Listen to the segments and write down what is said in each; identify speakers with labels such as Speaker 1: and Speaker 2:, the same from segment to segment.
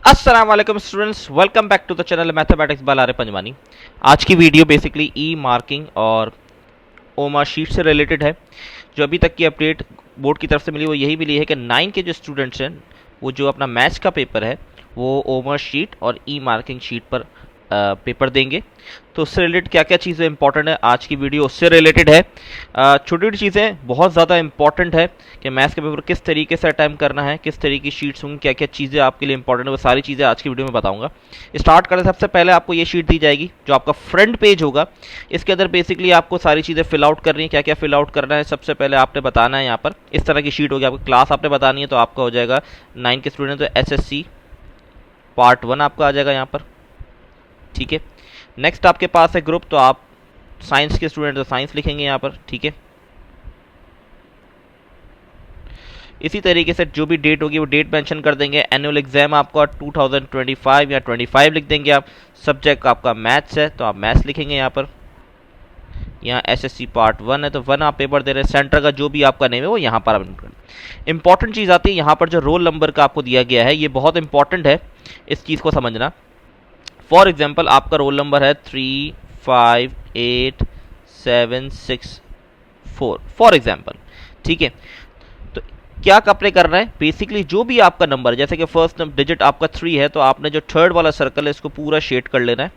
Speaker 1: अस्सलाम वालेकुम students, welcome back to the channel mathematics बालारे पंजवानी। आज की वीडियो बेसिकली ई मार्किंग और ओमा शीट से रिलेटेड है। जो अभी तक की अपडेट बोर्ड की तरफ से मिली वो यही मिली है कि 9 के जो स्टूडेंट्स हैं वो जो अपना मैथ्स का पेपर है वो ओमा शीट और ई मार्किंग शीट पर पेपर देंगे। तो उससे रिलेटेड क्या क्या चीज़ें इंपॉर्टेंट है, आज की वीडियो उससे रिलेटेड है। छोटी छोटी चीज़ें बहुत ज़्यादा इंपॉर्टेंट है कि मैथ्स का पेपर किस तरीके से अटैम्प्ट करना है, किस तरीके की शीट्स होंगी, क्या क्या चीज़ें आपके लिए इंपॉर्टेंट है, वो सारी चीज़ें आज की वीडियो में बताऊंगा। स्टार्ट करें, सबसे पहले आपको ये शीट दी जाएगी जो आपका फ्रंट पेज होगा। इसके अंदर बेसिकली आपको सारी चीज़ें फिल आउट करनी है। क्या क्या फिल आउट करना है, सबसे पहले आपने बताना है। यहाँ पर इस तरह की शीट होगी, आपकी क्लास आपने बतानी है। तो आपका हो जाएगा 9 के स्टूडेंट, तो SSC पार्ट 1 आपका आ जाएगा यहाँ पर, ठीक है। नेक्स्ट आपके पास है ग्रुप, तो आप साइंस के स्टूडेंट तो साइंस लिखेंगे यहाँ पर, ठीक है। इसी तरीके से जो भी डेट होगी वो डेट मेंशन कर देंगे। एनुअल एग्जाम आपका 2025 या 25 लिख देंगे आप। सब्जेक्ट आपका मैथ्स है तो आप मैथ्स लिखेंगे यहाँ पर। यहाँ SSC पार्ट 1 है तो 1 आप पेपर दे रहे हैं। सेंटर का जो भी आपका नेम है वो यहाँ पर आप। इंपॉर्टेंट चीज़ आती है यहाँ पर, जो रोल नंबर का आपको दिया गया है ये बहुत इंपॉर्टेंट है, इस चीज़ को समझना। फॉर एग्जाम्पल आपका रोल नंबर है 358764 फॉर एग्जाम्पल, ठीक है। तो क्या कपड़े करना है, बेसिकली जो भी आपका नंबर है, जैसे कि फर्स्ट डिजिट आपका 3 है तो आपने जो थर्ड वाला सर्कल है इसको पूरा शेड कर लेना है,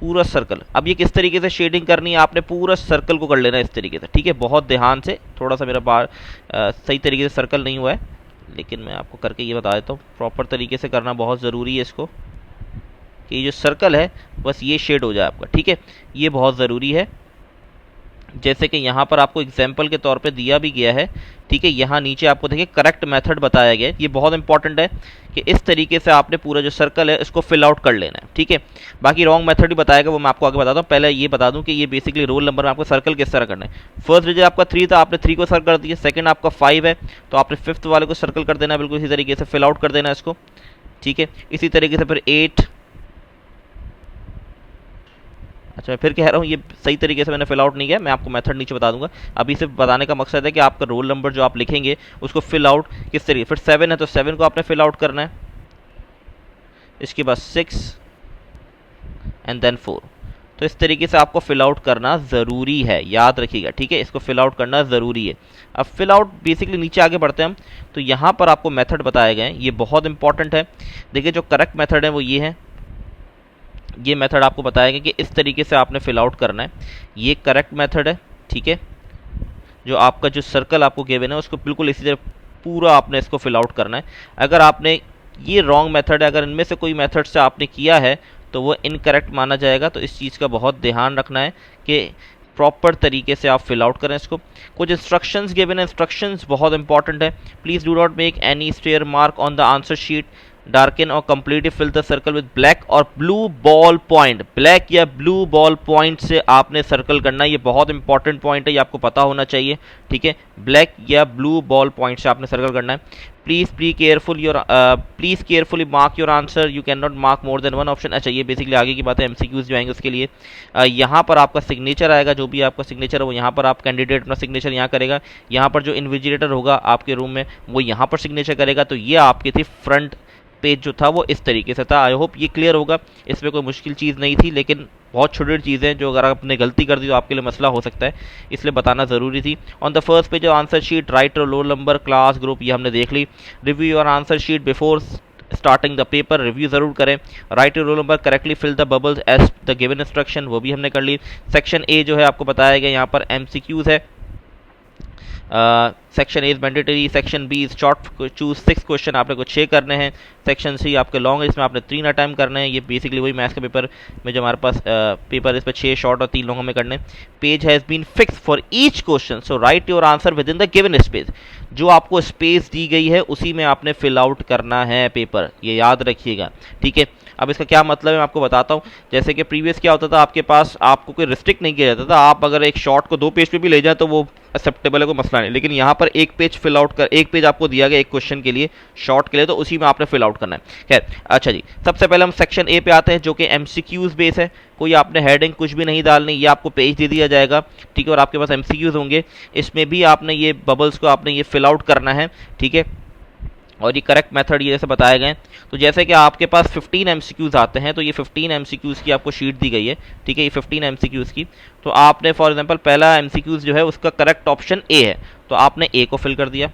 Speaker 1: पूरा सर्कल। अब ये किस तरीके से शेडिंग करनी है, आपने पूरा सर्कल को कर लेना है इस तरीके से, ठीक है। बहुत ध्यान से, थोड़ा सा मेरा बार सही तरीके से सर्कल नहीं हुआ है, लेकिन मैं आपको करके ये बता देता हूँ। प्रॉपर तरीके से करना बहुत ज़रूरी है इसको, कि ये जो सर्कल है बस ये शेड हो जाए आपका, ठीक है। ये बहुत ज़रूरी है। जैसे कि यहाँ पर आपको एग्जाम्पल के तौर पे दिया भी गया है, ठीक है। यहाँ नीचे आपको देखिए करेक्ट मेथड बताया गया है, ये बहुत इंपॉर्टेंट है कि इस तरीके से आपने पूरा जो सर्कल है इसको फिल आउट कर लेना है, ठीक है। बाकी रॉन्ग मेथड भी बताएगा, वो मैं आपको आगे बताता हूँ। पहले ये बता दूँ कि ये बेसिकली रोल नंबर में आपको सर्कल किस तरह करना है। फर्स्ट डिजिट आपका 3 था, आपने 3 को सर्कल कर दिया। सेकंड आपका 5 है तो आपने फिफ्थ वाले को सर्कल कर देना है, बिल्कुल इसी तरीके से फिल आउट कर देना है इसको, ठीक है। इसी तरीके से फिर 8, अच्छा मैं फिर कह रहा हूँ ये सही तरीके से मैंने फिल आउट नहीं किया, मैं आपको मेथड नीचे बता दूंगा। अभी सिर्फ बताने का मकसद है कि आपका रोल नंबर जो आप लिखेंगे उसको फिल आउट किस तरीके। फिर 7 है तो 7 को आपने फिल आउट करना है। इसके बाद 6 एंड देन 4। तो इस तरीके से आपको फिल आउट करना ज़रूरी है, याद रखिएगा, ठीक है। इसको फिल आउट करना ज़रूरी है। अब फिल आउट बेसिकली नीचे आगे बढ़ते हैं हम, तो यहाँ पर आपको मेथड बताए गए हैं, ये बहुत इंपॉर्टेंट है। देखिए जो करेक्ट मेथड है वो ये है, ये मेथड आपको बताएगा कि इस तरीके से आपने फिल आउट करना है। ये करेक्ट मेथड है, ठीक है। जो आपका जो सर्कल आपको गिवन है उसको बिल्कुल इसी तरह पूरा आपने इसको फिल आउट करना है। अगर आपने ये रॉन्ग मेथड है, अगर इनमें से कोई मेथड से आपने किया है तो वो इनकरेक्ट माना जाएगा। तो इस चीज़ का बहुत ध्यान रखना है कि प्रॉपर तरीके से आप फिल आउट करें इसको। कुछ इंस्ट्रक्शंस गिवन है, इंस्ट्रक्शंस बहुत इंपॉर्टेंट है। Please do not make any stray mark on the answer sheet. Darken और completely fill the circle with black और ब्लू बॉल पॉइंट। ब्लैक या ब्लू बॉल पॉइंट से आपने सर्कल करना है, ये बहुत इंपॉर्टेंट पॉइंट है, ये आपको पता होना चाहिए, ठीक है। ब्लैक या ब्लू बॉल पॉइंट से आपने सर्कल करना है। Please please carefully mark your answer, you can not mark more than one option. अच्छा ये बेसिकली आगे की बात है, MCQs जो आएंगे उसके लिए। यहाँ पर आपका सिग्नेचर आएगा, जो भी आपका सिग्नेचर है वो यहाँ पर आप कैंडिडेट अपना सिग्नेचर यहाँ करेगा। यहाँ पर जो इन्विजिलेटर होगा आपके रूम में वो यहाँ पर सिग्नेचर करेगा। तो ये आपकी थी फ्रंट पेज जो था वो इस तरीके से था। आई होप ये क्लियर होगा, इसमें कोई मुश्किल चीज़ नहीं थी, लेकिन बहुत छोटी छोटी चीज़ें जो अगर आपने गलती कर दी तो आपके लिए मसला हो सकता है, इसलिए बताना ज़रूरी थी। On the first page answer sheet write roll number class group, ये हमने देख ली। Review your answer sheet before starting the paper, review ज़रूर करें। Write roll number correctly fill the bubbles as the given instruction, वो भी हमने कर ली। सेक्शन ए जो है आपको बताया गया, यहाँ पर MCQs है। Section A is mandatory, section B is short, choose 6 question आपने को 6 करने हैं। सेक्शन सी आपके लॉन्ग है, इसमें आपने 3 अटैम्प्ट करने हैं। ये बेसिकली वही मैथ्स के पेपर में जो हमारे पास पेपर इस पर 6 शॉर्ट और 3 लॉन्ग में करने। Page has been fix for each question, so write your answer within the given space. जो आपको स्पेस दी गई है उसी में आपने फिल आउट करना है पेपर, ये याद रखिएगा, ठीक है। अब इसका क्या मतलब है मैं आपको बताता हूँ। जैसे कि प्रीवियस क्या होता था, आपके पास आपको कोई रिस्ट्रिक्ट नहीं किया जाता था, आप अगर एक शॉर्ट को 2 पेज पे भी ले जाए तो वो एक्सेप्टेबल है, कोई मसला नहीं। लेकिन यहाँ पर एक पेज फिल आउट कर, एक पेज आपको दिया गया एक क्वेश्चन के लिए, शॉर्ट के लिए, तो उसी में आपने फिल आउट करना है। खैर अच्छा जी, सबसे पहले हम सेक्शन ए पे आते हैं जो कि MCQs बेस है। कोई आपने हेडिंग कुछ भी नहीं डालनी, ये आपको पेज दे दिया जाएगा, ठीक है। और आपके पास MCQs होंगे, इसमें भी आपने ये बबल्स को आपने ये फिल आउट करना है, ठीक है। और ये करेक्ट मेथड ये जैसे बताए गए। तो जैसे कि आपके पास 15 एमसीक्यूज आते हैं, तो ये 15 एमसीक्यूज की आपको शीट दी गई है, ठीक है, ये 15 एमसीक्यूज की। तो आपने फॉर एग्जांपल पहला एमसीक्यूज जो है उसका करेक्ट ऑप्शन ए है, तो आपने ए को फिल कर दिया।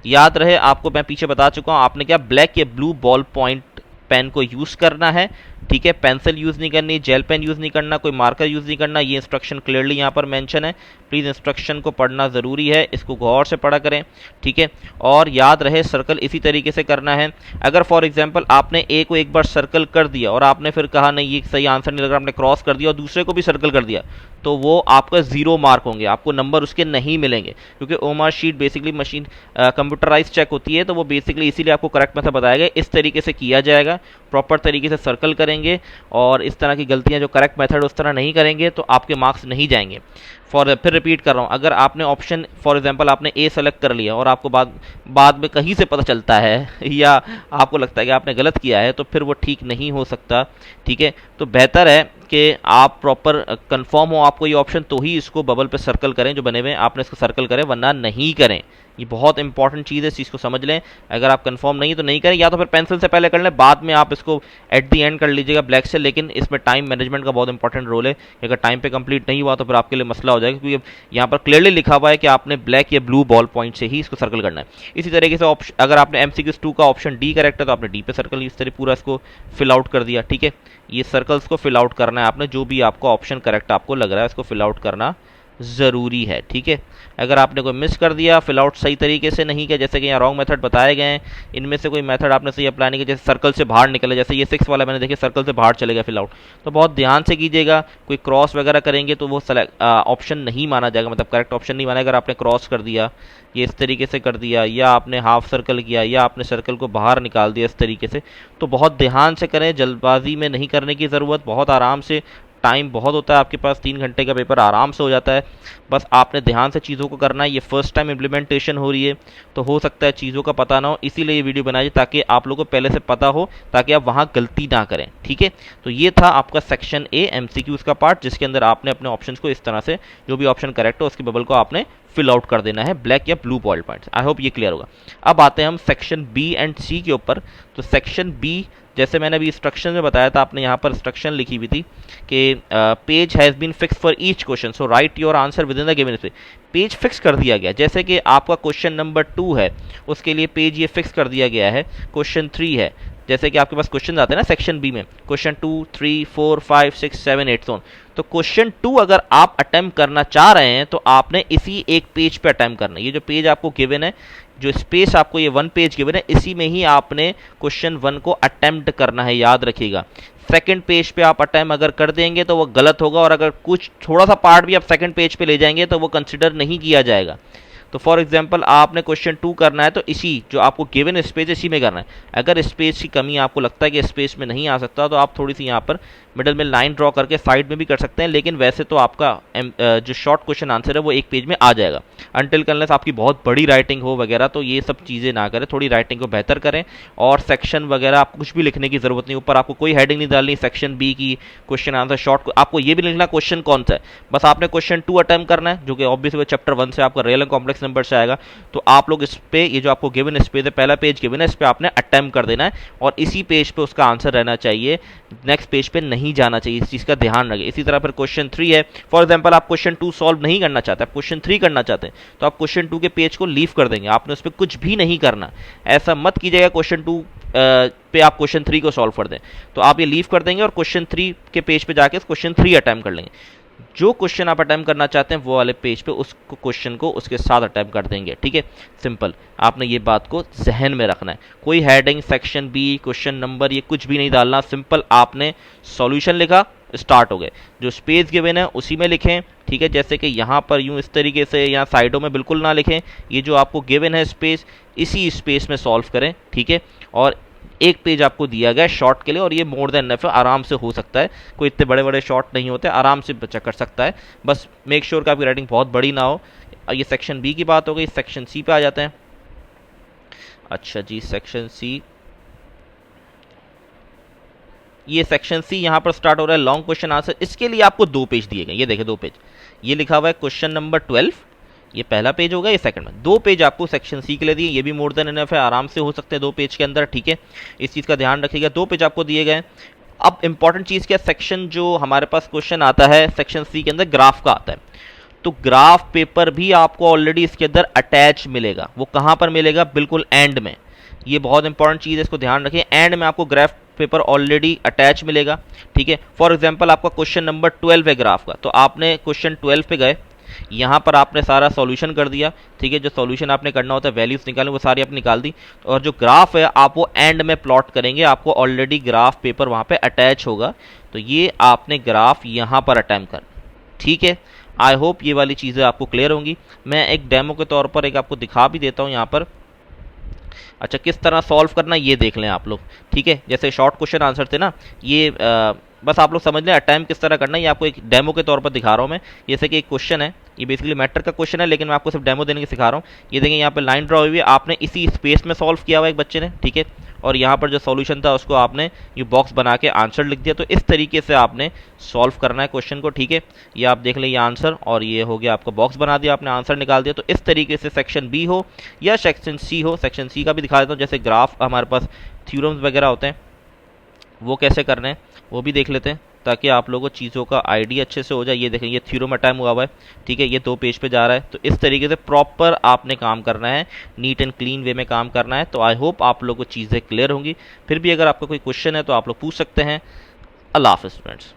Speaker 1: याद रहे आपको, मैं पीछे बता चुका हूँ, आपने क्या ब्लैक या ब्लू बॉल पॉइंट पेन को यूज़ करना है, ठीक है, पेंसिल यूज़ नहीं करनी, जेल पेन यूज़ नहीं करना, कोई मार्कर यूज़ नहीं करना। ये इंस्ट्रक्शन क्लियरली यहाँ पर मेंशन है। प्लीज़ इंस्ट्रक्शन को पढ़ना ज़रूरी है, इसको गौर से पढ़ा करें, ठीक है। और याद रहे सर्कल इसी तरीके से करना है। अगर फॉर एग्जांपल आपने ए को एक बार सर्कल कर दिया और आपने फिर कहा नहीं ये सही आंसर नहीं लग रहा, आपने क्रॉस कर दिया और दूसरे को भी सर्कल कर दिया, तो वो आपका 0 मार्क होंगे, आपको नंबर उसके नहीं मिलेंगे, क्योंकि OMR sheet basically machine computerize check होती है, तो वो बेसिकली इसीलिए आपको करेक्ट मेथड बताया गया। इस तरीके से किया जाएगा, प्रॉपर तरीके से सर्कल करेंगे, और इस तरह की गलतियां जो करेक्ट मेथड उस तरह नहीं करेंगे तो आपके मार्क्स नहीं जाएंगे। फिर रिपीट कर रहा हूँ, अगर आपने ऑप्शन फॉर एग्जांपल आपने ए सेलेक्ट कर लिया और आपको बाद में कहीं से पता चलता है या आपको लगता है कि आपने गलत किया है, तो फिर वो ठीक नहीं हो सकता, ठीक है। तो बेहतर है कि आप प्रॉपर कंफर्म हो आपको ये ऑप्शन, तो ही इसको बबल पे सर्कल करें जो बने हुए हैं, आपने इसको सर्कल करें, वरना नहीं करें। ये बहुत इंपॉर्टेंट चीज़ है, इस चीज़ को समझ लें। अगर आप कंफर्म नहीं तो नहीं करें, या तो फिर पेंसिल से पहले कर लें, बाद में आप इसको एट दी एंड कर लीजिएगा ब्लैक से। लेकिन इसमें टाइम मैनेजमेंट का बहुत इंपॉर्टेंट रोल है, अगर टाइम पे कंप्लीट नहीं हुआ तो फिर आपके लिए मसला हो जाएगा, क्योंकि यहाँ पर क्लियरली लिखा हुआ है कि आपने ब्लैक या ब्लू बॉल पॉइंट से ही इसको सर्कल करना है। इसी तरीके से अगर आपने MCQ 2 का ऑप्शन डी करेक्ट है तो आपने डी पे सर्कल इस तरह पूरा इसको फिल आउट कर दिया, ठीक है। ये सर्कल्स को फिल आउट करना है आपने, जो भी आपको ऑप्शन करेक्ट आपको लग रहा है इसको फिल आउट करना ज़रूरी है, ठीक है। अगर आपने कोई मिस कर दिया, फिल आउट सही तरीके से नहीं किया, जैसे कि यहाँ रॉन्ग मेथड बताए गए हैं, इनमें से कोई मेथड आपने सही अप्लाई नहीं किया, जैसे सर्कल से बाहर निकले, जैसे ये 6 वाला मैंने देखिए सर्कल से बाहर चले गया फिल आउट, तो बहुत ध्यान से कीजिएगा। कोई क्रॉस वगैरह करेंगे तो वो ऑप्शन नहीं माना जाएगा, मतलब करेक्ट ऑप्शन नहीं माना। अगर आपने क्रॉस कर दिया, ये इस तरीके से कर दिया, या आपने हाफ सर्कल किया, या आपने सर्कल को बाहर निकाल दिया इस तरीके से, तो बहुत ध्यान से करें, जल्दबाजी में नहीं करने की ज़रूरत, बहुत आराम से। टाइम बहुत होता है आपके पास, 3 घंटे का पेपर आराम से हो जाता है, बस आपने ध्यान से चीज़ों को करना है। ये फर्स्ट टाइम इम्प्लीमेंटेशन हो रही है, तो हो सकता है चीज़ों का पता ना हो, इसीलिए ये वीडियो बनाई ताकि आप लोगों को पहले से पता हो, ताकि आप वहाँ गलती ना करें, ठीक है। तो ये था आपका सेक्शन ए MCQs का पार्ट, जिसके अंदर आपने अपने ऑप्शंस को इस तरह से, जो भी ऑप्शन करेक्ट हो उसके बबल को आपने फिल आउट कर देना है ब्लैक या blue boiled points. I hope ये क्लियर होगा। अब आते हैं हम सेक्शन बी एंड सी के ऊपर। तो सेक्शन बी, जैसे मैंने अभी इंस्ट्रक्शन में बताया था, आपने यहाँ पर इंस्ट्रक्शन लिखी हुई थी कि page has been fix for each question, so write your answer within the given space. Page fix कर दिया गया, जैसे कि आपका क्वेश्चन नंबर 2 है, उसके लिए पेज ये फिक्स कर दिया गया है। क्वेश्चन 3 है, जैसे कि आपके पास क्वेश्चन आते हैं ना सेक्शन बी में, क्वेश्चन 2, 3, 4, 5, 6, 7, 8 सोन। तो क्वेश्चन 2 अगर आप अटेम्प्ट करना चाह रहे हैं तो आपने इसी एक पेज पे अटेम्प्ट करना है। ये जो पेज आपको गिवन है, जो स्पेस आपको ये 1 पेज गिवन है, इसी में ही आपने क्वेश्चन 1 को अटेम्प्ट करना है, याद रखिएगा। सेकंड पेज पे आप अटेम्प्ट अगर कर देंगे तो वो गलत होगा, और अगर कुछ थोड़ा सा पार्ट भी आप सेकंड पेज पे ले जाएंगे तो वो कंसिडर नहीं किया जाएगा। तो फॉर एग्जांपल आपने क्वेश्चन 2 करना है तो इसी जो आपको गिवन स्पेस इसी में करना है। अगर स्पेस की कमी आपको लगता है कि स्पेस में नहीं आ सकता, तो आप थोड़ी सी यहाँ पर मिडल में लाइन ड्रॉ करके साइड में भी कर सकते हैं, लेकिन वैसे तो आपका जो शॉर्ट क्वेश्चन आंसर है वो एक पेज में आ जाएगा। अनटिल अनलेस आपकी बहुत बड़ी राइटिंग हो वगैरह, तो ये सब चीज़ें ना करें, थोड़ी राइटिंग को बेहतर करें। और सेक्शन वगैरह आपको कुछ भी लिखने की ज़रूरत नहीं, ऊपर आपको कोई हेडिंग नहीं डालनी सेक्शन बी की, क्वेश्चन आंसर शॉर्ट। आपको ये भी लिखना क्वेश्चन कौन सा है, बस आपने क्वेश्चन 2 अटेम्प्ट करना है, जो कि ऑब्वियसली चैप्टर 1 से आपका रियल एंड कॉम्प्लेक्स नंबर से आएगा। तो आप लोग इस पे, ये जो आपको गिवन स्पेस है, पहला पेज गिवन है, इस पे आपने अटेम्प्ट कर देना है, और इसी पेज पे उसका आंसर रहना चाहिए, नेक्स्ट पेज पे नहीं जाना चाहिए, इस चीज़ का ध्यान रखें। इसी तरह फिर क्वेश्चन 3 है, फॉर एग्जांपल आप क्वेश्चन 2 सॉल्व नहीं करना चाहते, आप क्वेश्चन 3 करना चाहते हैं, तो आप क्वेश्चन 2 के पेज को लीव कर देंगे, आपने उस पर कुछ भी नहीं करना। ऐसा मत कीजिएगा क्वेश्चन 2 पे आप क्वेश्चन 3 को सॉल्व कर दें, तो आप ये लीव कर देंगे और क्वेश्चन 3 के पेज पे जाके क्वेश्चन 3 अटेम्प्ट कर लेंगे। जो क्वेश्चन आप अटेम्प्ट करना चाहते हैं वो वाले पेज पे उस क्वेश्चन को उसके साथ अटेम्प्ट कर देंगे, ठीक है। सिंपल, आपने ये बात को जहन में रखना है। कोई heading, section B, question number, ये कुछ भी नहीं डालना। सिंपल आपने सॉल्यूशन लिखा, स्टार्ट हो गए, जो स्पेस गिवन है उसी में लिखें, ठीक है। जैसे कि यहाँ पर यूँ इस तरीके से, यहाँ साइडों में बिल्कुल ना लिखें, ये जो आपको गिवन है स्पेस, इसी स्पेस में सॉल्व करें, ठीक है। और एक पेज आपको दिया गया है शॉर्ट के लिए, और ये मोर देन इनफ है, आराम से हो सकता है, कोई इतने बड़े बड़े शॉर्ट नहीं होते, आराम से बच्चा कर सकता है। बस मेक श्योर कि आपकी राइटिंग बहुत बड़ी ना हो। ये सेक्शन बी की बात हो गई। सेक्शन सी पे आ जाते हैं। अच्छा जी, सेक्शन सी, ये सेक्शन सी यहाँ पर स्टार्ट हो रहा है, लॉन्ग क्वेश्चन आंसर। इसके लिए आपको 2 पेज दिए गए, ये देखें 2 पेज, ये लिखा हुआ है क्वेश्चन नंबर 12, ये पहला पेज होगा, ये सेकंड में। 2 पेज आपको सेक्शन सी के लिए दिए, ये भी मोर देन एनफ है, आराम से हो सकते हैं 2 पेज के अंदर, ठीक है। इस चीज़ का ध्यान रखिएगा, 2 पेज आपको दिए गए। अब इंपॉर्टेंट चीज़ क्या, सेक्शन जो हमारे पास क्वेश्चन आता है सेक्शन सी के अंदर ग्राफ का आता है, तो ग्राफ पेपर भी आपको ऑलरेडी इसके अंदर अटैच मिलेगा। वो कहाँ पर मिलेगा, बिल्कुल एंड में। ये बहुत इंपॉर्टेंट चीज़ है, इसको ध्यान रखिए, एंड में आपको ग्राफ पेपर ऑलरेडी अटैच मिलेगा, ठीक है। फॉर एग्जांपल आपका क्वेश्चन नंबर 12 है ग्राफ का, तो आपने क्वेश्चन 12 पे गए, यहाँ पर आपने सारा सॉल्यूशन कर दिया, ठीक है। जो सॉल्यूशन आपने करना होता है, वैल्यूज निकालने, वो सारी आपने निकाल दी, और जो ग्राफ है आप वो एंड में प्लॉट करेंगे, आपको ऑलरेडी ग्राफ पेपर वहाँ पे अटैच होगा, तो ये आपने ग्राफ यहाँ पर अटेम्प्ट कर, ठीक है। आई होप ये वाली चीज़ें आपको क्लियर होंगी। मैं एक डेमो के तौर पर एक आपको दिखा भी देता हूँ यहाँ पर। अच्छा, किस तरह सॉल्व करना ये देख लें आप लोग, ठीक है। जैसे शॉर्ट क्वेश्चन आंसर थे ना, ये बस आप लोग समझ लें अटेम्प्ट किस तरह करना है, ये आपको एक डेमो के तौर पर दिखा रहा हूँ मैं। जैसे कि एक क्वेश्चन है, ये बेसिकली मैटर का क्वेश्चन है, लेकिन मैं आपको सिर्फ डेमो देने के सिखा रहा हूँ। ये देखें यहाँ पे लाइन ड्रा हुई है, आपने इसी स्पेस में सॉल्व किया हुआ एक बच्चे ने, ठीक है। और यहाँ पर जो सॉल्यूशन था उसको आपने ये बॉक्स बना के आंसर लिख दिया। तो इस तरीके से आपने सॉल्व करना है क्वेश्चन को, ठीक है। ये आप देख लें, ये आंसर, और ये हो गया आपका बॉक्स बना दिया, आपने आंसर निकाल दिया। तो इस तरीके से सेक्शन बी हो या सेक्शन सी हो, सेक्शन सी का भी दिखा देता हूँ। जैसे ग्राफ हमारे पास थ्योरम्स वगैरह होते हैं, वो कैसे करने हैं वो भी देख लेते हैं, ताकि आप लोगों को चीज़ों का आइडिया अच्छे से हो जाए। ये देखें, ये थ्योरम अटैम हुआ है, ठीक है, ये 2 पेज पे जा रहा है। तो इस तरीके से प्रॉपर आपने काम करना है, नीट एंड क्लीन वे में काम करना है। तो आई होप आप लोगों को चीज़ें क्लियर होंगी। फिर भी अगर आपका कोई क्वेश्चन है तो आप लोग पूछ सकते हैं। अल्लाह हाफ़िज़ फ्रेंड्स।